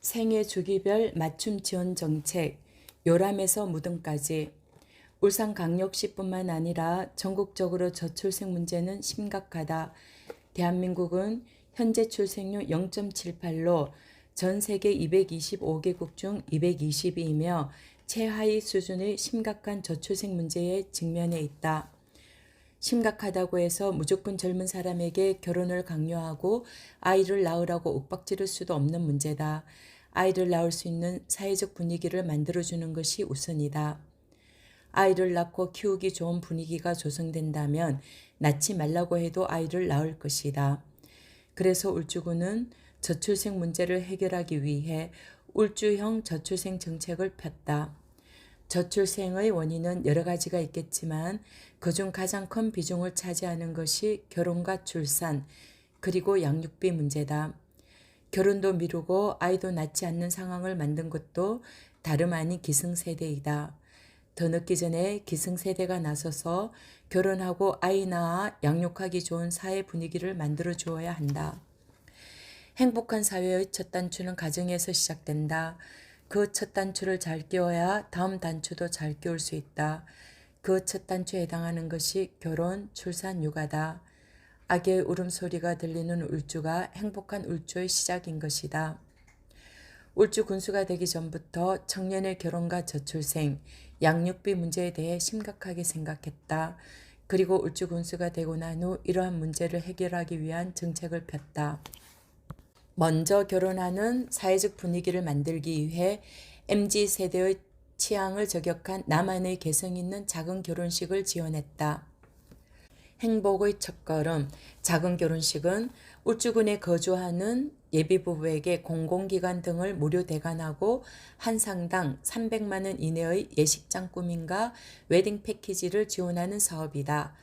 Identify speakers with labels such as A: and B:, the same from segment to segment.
A: 생애 주기별 맞춤 지원 정책, 요람에서 무덤까지. 울산광역시뿐만 아니라 전국적으로 저출생 문제는 심각하다. 대한민국은 현재 출생률 0.78로 전 세계 225개국 중 220위이며 최하위 수준의 심각한 저출생 문제에 직면해 있다. 심각하다고 해서 무조건 젊은 사람에게 결혼을 강요하고 아이를 낳으라고 윽박지를 수도 없는 문제다. 아이를 낳을 수 있는 사회적 분위기를 만들어주는 것이 우선이다. 아이를 낳고 키우기 좋은 분위기가 조성된다면 낳지 말라고 해도 아이를 낳을 것이다. 그래서 울주군은 저출생 문제를 해결하기 위해 울주형 저출생 정책을 폈다. 저출생의 원인은 여러 가지가 있겠지만 그중 가장 큰 비중을 차지하는 것이 결혼과 출산, 그리고 양육비 문제다. 결혼도 미루고 아이도 낳지 않는 상황을 만든 것도 다름 아닌 기성세대이다. 더 늦기 전에 기성세대가 나서서 결혼하고 아이 낳아 양육하기 좋은 사회 분위기를 만들어 주어야 한다. 행복한 사회의 첫 단추는 가정에서 시작된다. 그 첫 단추를 잘 끼워야 다음 단추도 잘 끼울 수 있다. 그 첫 단추에 해당하는 것이 결혼, 출산, 육아다. 아기의 울음소리가 들리는 울주가 행복한 울주의 시작인 것이다. 울주 군수가 되기 전부터 청년의 결혼과 저출생, 양육비 문제에 대해 심각하게 생각했다. 그리고 울주 군수가 되고 난 후 이러한 문제를 해결하기 위한 정책을 폈다. 먼저 결혼하는 사회적 분위기를 만들기 위해 MZ세대의 취향을 저격한 나만의 개성 있는 작은 결혼식을 지원했다. 행복의 첫걸음, 작은 결혼식은 울주군에 거주하는 예비부부에게 공공기관 등을 무료 대관하고 한 상당 300만 원 이내의 예식장 꾸밈과 웨딩 패키지를 지원하는 사업이다.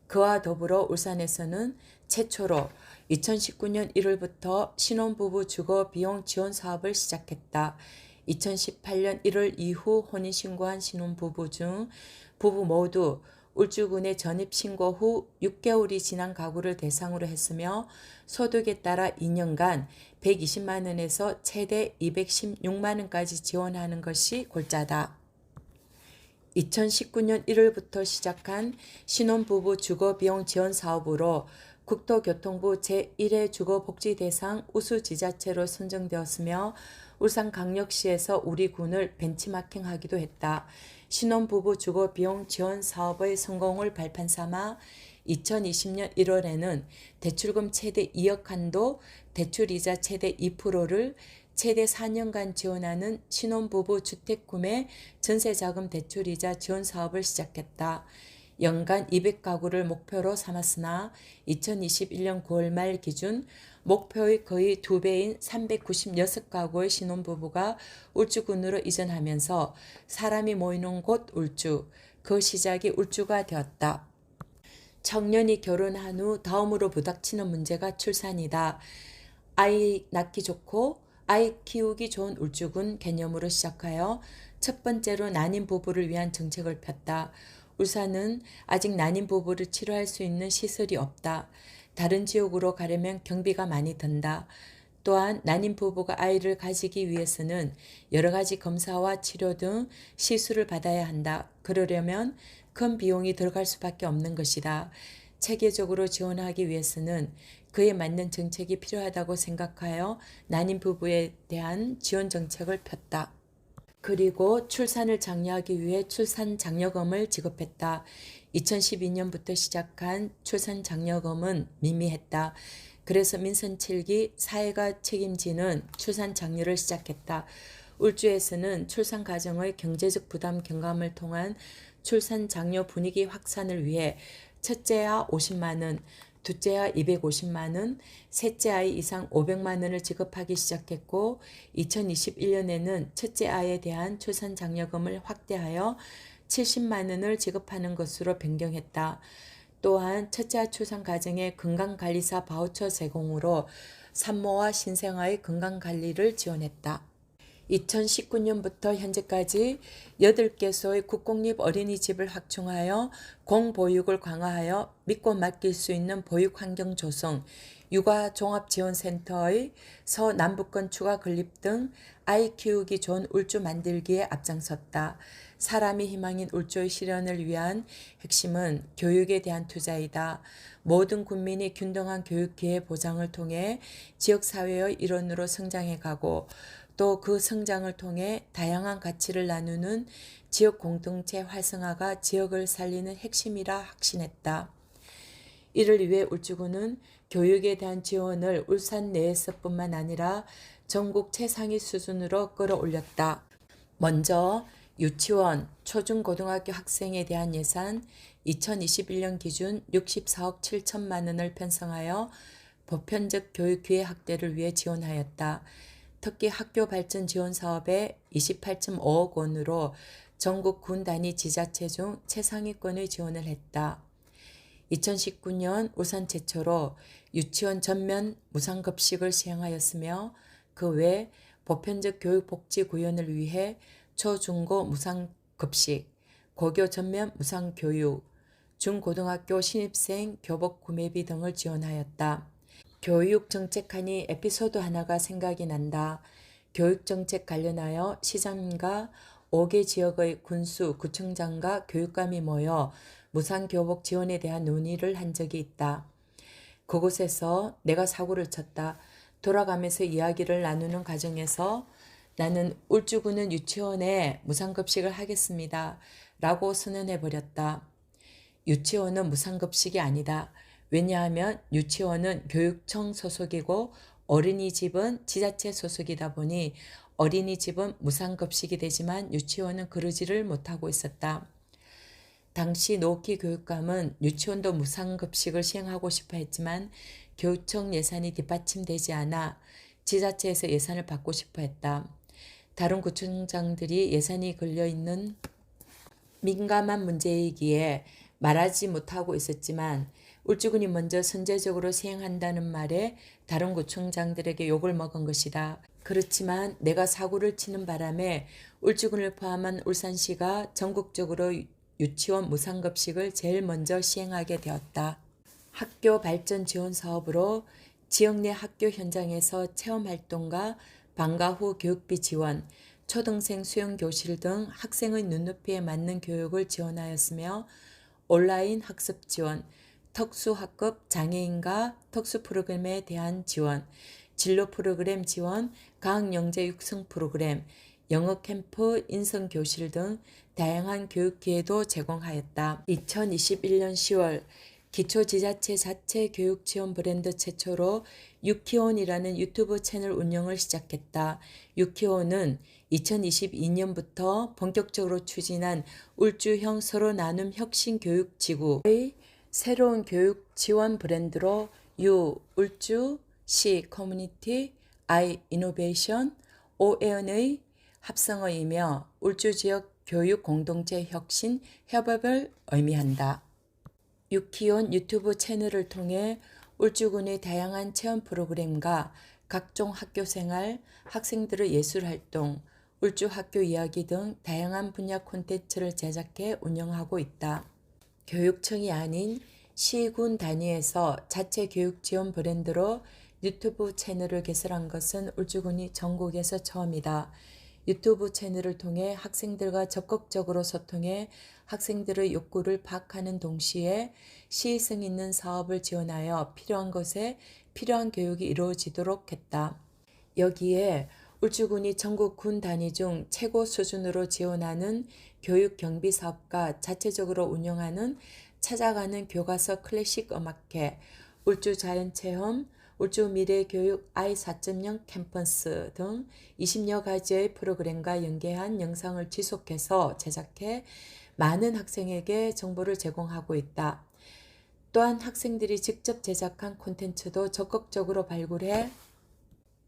A: 그와 더불어 울산에서는 최초로 2019년 1월부터 신혼부부 주거 비용 지원 사업을 시작했다. 2018년 1월 이후 혼인신고한 신혼부부 중 부부 모두 울주군에 전입신고 후 6개월이 지난 가구를 대상으로 했으며 소득에 따라 2년간 120만 원에서 최대 216만 원까지 지원하는 것이 골자다. 2019년 1월부터 시작한 신혼부부 주거비용 지원 사업으로 국토교통부 제1회 주거복지대상 우수지자체로 선정되었으며 울산광역시에서 우리 군을 벤치마킹하기도 했다. 신혼부부 주거비용 지원 사업의 성공을 발판 삼아 2020년 1월에는 대출금 최대 2억 한도, 대출이자 최대 2%를 최대 4년간 지원하는 신혼부부 주택구매 전세자금 대출이자 지원 사업을 시작했다. 연간 200가구를 목표로 삼았으나 2021년 9월 말 기준 목표의 거의 2배인 396가구의 신혼부부가 울주군으로 이전하면서 사람이 모이는 곳 울주, 그 시작이 울주가 되었다. 청년이 결혼한 후 다음으로 부닥치는 문제가 출산이다. 아이 낳기 좋고 아이 키우기 좋은 울주군 개념으로 시작하여 첫 번째로 난임 부부를 위한 정책을 폈다. 울산은 아직 난임 부부를 치료할 수 있는 시설이 없다. 다른 지역으로 가려면 경비가 많이 든다. 또한 난임 부부가 아이를 가지기 위해서는 여러 가지 검사와 치료 등 시술을 받아야 한다. 그러려면 큰 비용이 들어갈 수밖에 없는 것이다. 체계적으로 지원하기 위해서는 그에 맞는 정책이 필요하다고 생각하여 난임 부부에 대한 지원 정책을 폈다. 그리고 출산을 장려하기 위해 출산 장려금을 지급했다. 2012년부터 시작한 출산 장려금은 미미했다. 그래서 민선 7기 사회가 책임지는 출산 장려를 시작했다. 울주에서는 출산 가정의 경제적 부담 경감을 통한 출산 장려 분위기 확산을 위해 첫째아 50만 원, 둘째아 250만 원, 셋째 아이 이상 500만 원을 지급하기 시작했고 2021년에는 첫째 아이에 대한 출산 장려금을 확대하여 70만 원을 지급하는 것으로 변경했다. 또한 첫째아 출산 가정의 건강관리사 바우처 제공으로 산모와 신생아의 건강관리를 지원했다. 2019년부터 현재까지 8개소의 국공립 어린이집을 확충하여 공보육을 강화하여 믿고 맡길 수 있는 보육 환경 조성, 육아 종합지원센터의 서남북권 추가 건립 등 아이 키우기 좋은 울주 만들기에 앞장섰다. 사람이 희망인 울주의 실현을 위한 핵심은 교육에 대한 투자이다. 모든 국민이 균등한 교육 기회 보장을 통해 지역사회의 일원으로 성장해가고 또 그 성장을 통해 다양한 가치를 나누는 지역 공동체 활성화가 지역을 살리는 핵심이라 확신했다. 이를 위해 울주군은 교육에 대한 지원을 울산 내에서뿐만 아니라 전국 최상위 수준으로 끌어올렸다. 먼저 유치원, 초중고등학교 학생에 대한 예산 2021년 기준 64억 7천만 원을 편성하여 보편적 교육 기회 확대를 위해 지원하였다. 특히 학교 발전 지원 사업에 28.5억 원으로 전국 군 단위 지자체 중 최상위권의 지원을 했다. 2019년 울산 최초로 유치원 전면 무상급식을 시행하였으며 그 외 보편적 교육복지 구현을 위해 초중고 무상급식, 고교 전면 무상교육, 중고등학교 신입생 교복 구매비 등을 지원하였다. 교육정책하니 에피소드 하나가 생각이 난다. 교육정책 관련하여 시장과 5개 지역의 군수, 구청장과 교육감이 모여 무상교복 지원에 대한 논의를 한 적이 있다. 그곳에서 내가 사고를 쳤다. 돌아가면서 이야기를 나누는 과정에서 나는 울주군은 유치원에 무상급식을 하겠습니다. 라고 선언해버렸다. 유치원은 무상급식이 아니다. 왜냐하면 유치원은 교육청 소속이고 어린이집은 지자체 소속이다 보니 어린이집은 무상급식이 되지만 유치원은 그러지를 못하고 있었다. 당시 노키 교육감은 유치원도 무상급식을 시행하고 싶어 했지만 교육청 예산이 뒷받침되지 않아 지자체에서 예산을 받고 싶어 했다. 다른 구청장들이 예산이 걸려있는 민감한 문제이기에 말하지 못하고 있었지만 울주군이 먼저 선제적으로 시행한다는 말에 다른 구청장들에게 욕을 먹은 것이다. 그렇지만 내가 사고를 치는 바람에 울주군을 포함한 울산시가 전국적으로 유치원 무상급식을 제일 먼저 시행하게 되었다. 학교 발전 지원 사업으로 지역 내 학교 현장에서 체험활동과 방과 후 교육비 지원, 초등생 수영교실 등 학생의 눈높이에 맞는 교육을 지원하였으며 온라인 학습 지원, 특수학급 장애인과 특수 프로그램에 대한 지원, 진로 프로그램 지원, 과학영재 육성 프로그램, 영어 캠프, 인성 교실 등 다양한 교육 기회도 제공하였다. 2021년 10월 기초지자체 자체 교육 지원 브랜드 최초로 유키온이라는 유튜브 채널 운영을 시작했다. 유키온은 2022년부터 본격적으로 추진한 울주형 서로 나눔 혁신 교육 지구의 새로운 교육 지원 브랜드로 유, 울주, 시, 커뮤니티, I, 이노베이션, ON의 합성어이며 울주 지역 교육 공동체 혁신 협업을 의미한다. 유키온 유튜브 채널을 통해 울주군의 다양한 체험 프로그램과 각종 학교생활, 학생들의 예술활동, 울주 학교 이야기 등 다양한 분야 콘텐츠를 제작해 운영하고 있다. 교육청이 아닌 시군 단위에서 자체 교육 지원 브랜드로 유튜브 채널을 개설한 것은 울주군이 전국에서 처음이다. 유튜브 채널을 통해 학생들과 적극적으로 소통해 학생들의 욕구를 파악하는 동시에 시의성 있는 사업을 지원하여 필요한 것에 필요한 교육이 이루어지도록 했다. 여기에 울주군이 전국 군 단위 중 최고 수준으로 지원하는 교육 경비 사업과 자체적으로 운영하는 찾아가는 교과서 클래식 음악회, 울주 자연체험, 울주 미래교육 I4.0 캠퍼스 등 20여 가지의 프로그램과 연계한 영상을 지속해서 제작해 많은 학생에게 정보를 제공하고 있다. 또한 학생들이 직접 제작한 콘텐츠도 적극적으로 발굴해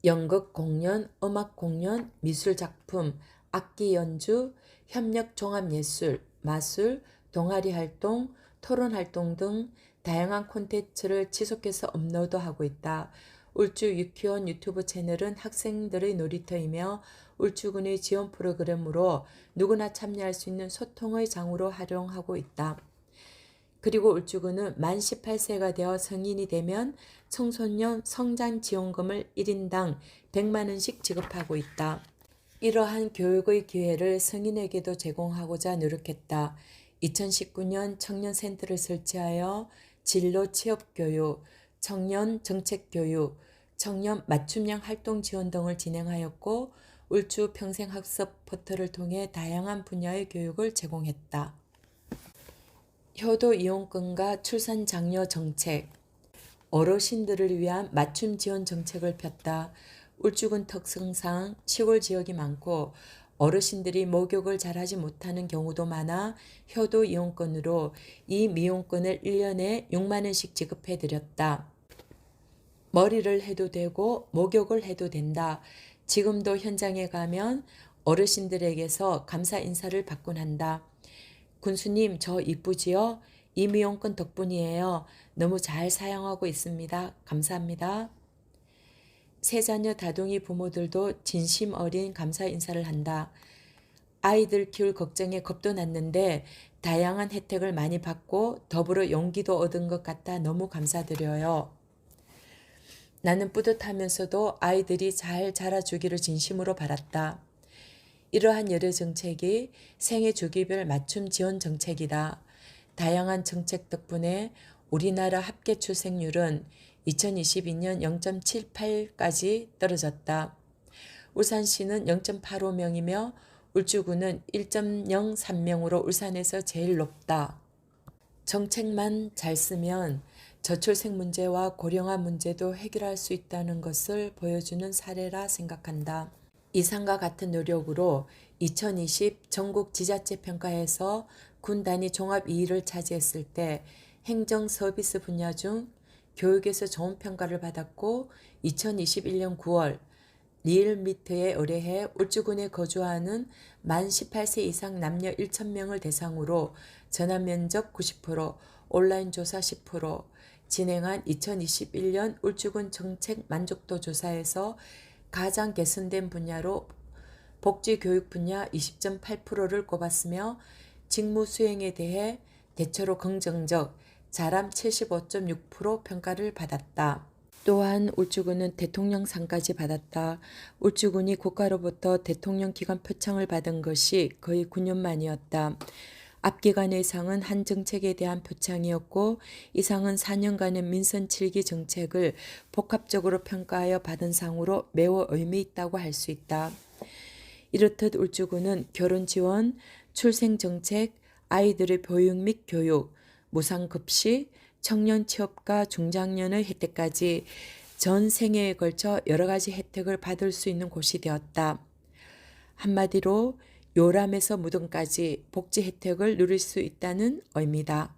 A: 연극 공연, 음악 공연, 미술 작품, 악기 연주, 협력 종합예술, 마술, 동아리 활동, 토론 활동 등 다양한 콘텐츠를 지속해서 업로드하고 있다. 울주 유키온 유튜브 채널은 학생들의 놀이터이며 울주군의 지원 프로그램으로 누구나 참여할 수 있는 소통의 장으로 활용하고 있다. 그리고 울주군은 만 18세가 되어 성인이 되면 청소년 성장지원금을 1인당 100만 원씩 지급하고 있다. 이러한 교육의 기회를 성인에게도 제공하고자 노력했다. 2019년 청년센터를 설치하여 진로 취업교육, 청년 정책교육, 청년 맞춤형 활동 지원 등을 진행하였고 울주 평생학습 포털을 통해 다양한 분야의 교육을 제공했다. 효도 이용권과 출산 장려 정책, 어르신들을 위한 맞춤 지원 정책을 폈다. 울주군 특성상 시골 지역이 많고 어르신들이 목욕을 잘하지 못하는 경우도 많아 효도 이용권으로 이 미용권을 1년에 6만 원씩 지급해 드렸다. 머리를 해도 되고 목욕을 해도 된다. 지금도 현장에 가면 어르신들에게서 감사 인사를 받곤 한다. 군수님, 저 이쁘지요? 이 미용권 덕분이에요. 너무 잘 사용하고 있습니다. 감사합니다. 세자녀 다둥이 부모들도 진심 어린 감사 인사를 한다. 아이들 키울 걱정에 겁도 났는데 다양한 혜택을 많이 받고 더불어 용기도 얻은 것 같아 너무 감사드려요. 나는 뿌듯하면서도 아이들이 잘 자라주기를 진심으로 바랐다. 이러한 여러 정책이 생애 주기별 맞춤 지원 정책이다. 다양한 정책 덕분에 우리나라 합계 출생률은 2022년 0.78까지 떨어졌다. 울산시는 0.85명이며 울주군은 1.03명으로 울산에서 제일 높다. 정책만 잘 쓰면 저출생 문제와 고령화 문제도 해결할 수 있다는 것을 보여주는 사례라 생각한다. 이상과 같은 노력으로 2020 전국 지자체 평가에서 군 단위 종합 2위를 차지했을 때 행정 서비스 분야 중 교육에서 좋은 평가를 받았고 2021년 9월 리얼미터에 의뢰해 울주군에 거주하는 만 18세 이상 남녀 1,000명을 대상으로 전화면접 90%, 온라인 조사 10% 진행한 2021년 울주군 정책 만족도 조사에서 가장 개선된 분야로 복지교육 분야 20.8%를 꼽았으며 직무 수행에 대해 대체로 긍정적, 잘함 75.6% 평가를 받았다. 또한 울주군은 대통령상까지 받았다. 울주군이 국가로부터 대통령 기관 표창을 받은 것이 거의 9년 만이었다. 앞기관의 상은 한 정책에 대한 표창이었고 이 상은 4년간의 민선 7기 정책을 복합적으로 평가하여 받은 상으로 매우 의미 있다고 할 수 있다. 이렇듯 울주군은 결혼 지원, 출생 정책, 아이들의 보육 및 교육, 무상급식, 청년 취업과 중장년의 혜택까지 전 생애에 걸쳐 여러 가지 혜택을 받을 수 있는 곳이 되었다. 한마디로 요람에서 무덤까지 복지 혜택을 누릴 수 있다는 의미다.